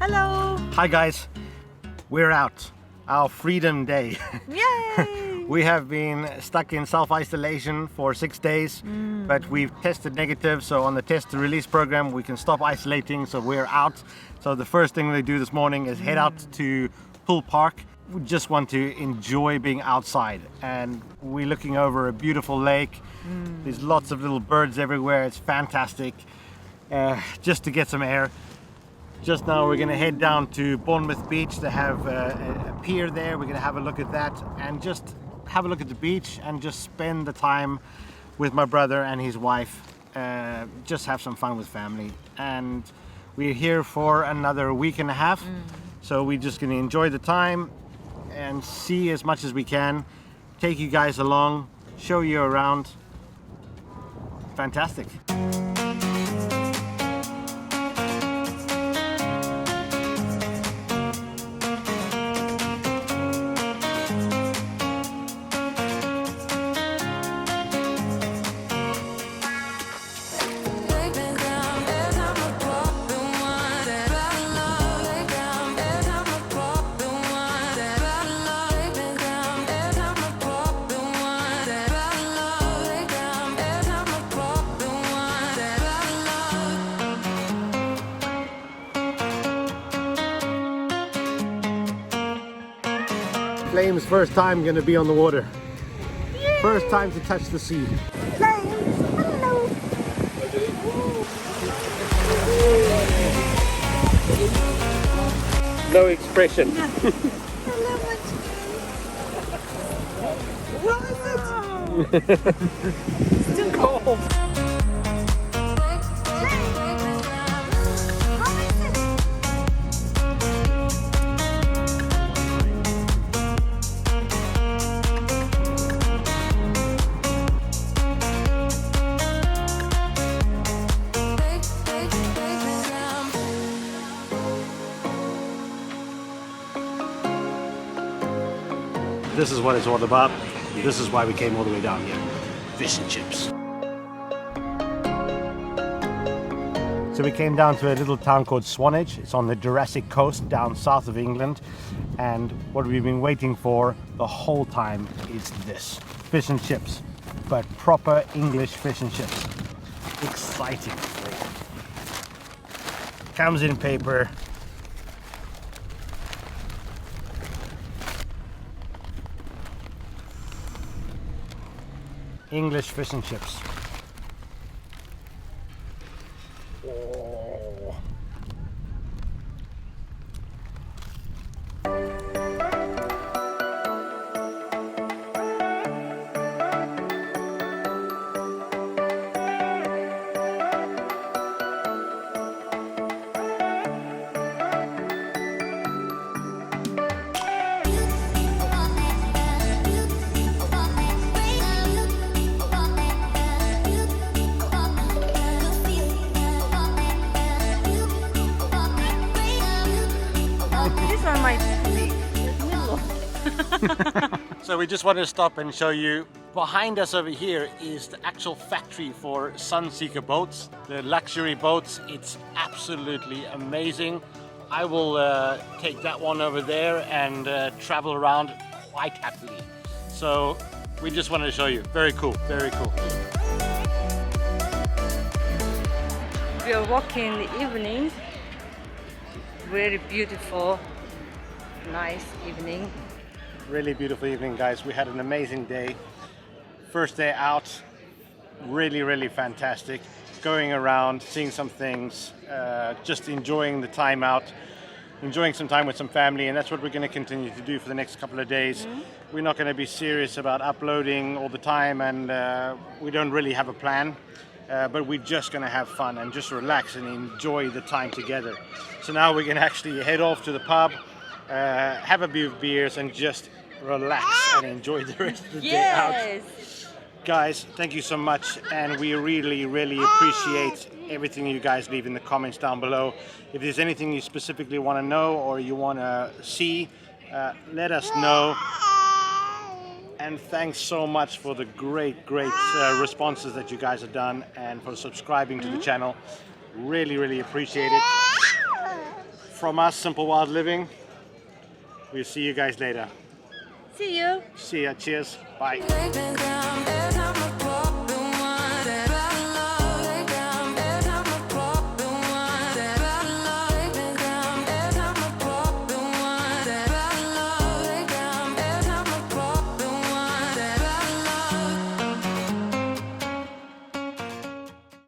Hello. Hi guys, we're out. Our freedom day. Yay! We have been stuck in self-isolation for 6 days, but we've tested negative, so on the test to release program we can stop isolating, so we're out. So the first thing we do this morning is head out to Poole Park. We just want to enjoy being outside, and we're looking over a beautiful lake. There's lots of little birds everywhere. It's fantastic, just to get some air. Just now we're going to head down to Bournemouth Beach. They have a pier there. We're going to have a look at that and just have a look at the beach and just spend the time with my brother and his wife. Just have some fun with family. And we're here for another week and a half. So we're just going to enjoy the time and see as much as we can. Take you guys along, show you around. Fantastic. Flame's first time going to be on the water. Yay! First time to touch the sea. Flames, hello. No expression. Hello, my What is it? Still cold. This is what it's all about. This is why we came all the way down here. Fish and chips. So we came down to a little town called Swanage. It's on the Dorset coast down south of England. And what we've been waiting for the whole time is this. Fish and chips. But proper English fish and chips. Exciting. Comes in paper. English fish and chips. Oh. So we just wanted to stop and show you, behind us over here is the actual factory for Sunseeker boats, the luxury boats. It's absolutely amazing. I will take that one over there and travel around quite happily. So we just wanted to show you. Very cool, very cool. We are walking in the evening. Very beautiful, nice evening. Really beautiful evening, guys. We had an amazing day. First day out, really fantastic. Going around, seeing some things, just enjoying the time out, enjoying some time with some family, and that's what we're going to continue to do for the next couple of days. We're not going to be serious about uploading all the time, and we don't really have a plan, but we're just going to have fun and just relax and enjoy the time together. So now we're going to actually head off to the pub, have a few beers and just relax and enjoy the rest of the day out. Guys, thank you so much, and we really appreciate everything you guys leave in the comments down below. If there's anything you specifically want to know or you want to see, let us know. And thanks so much for the great responses that you guys have done and for subscribing to the channel. Really appreciate it. From us, Simple Wild Living, we'll see you guys later. See you. See ya. Cheers. Bye. Lay me down, and I'm a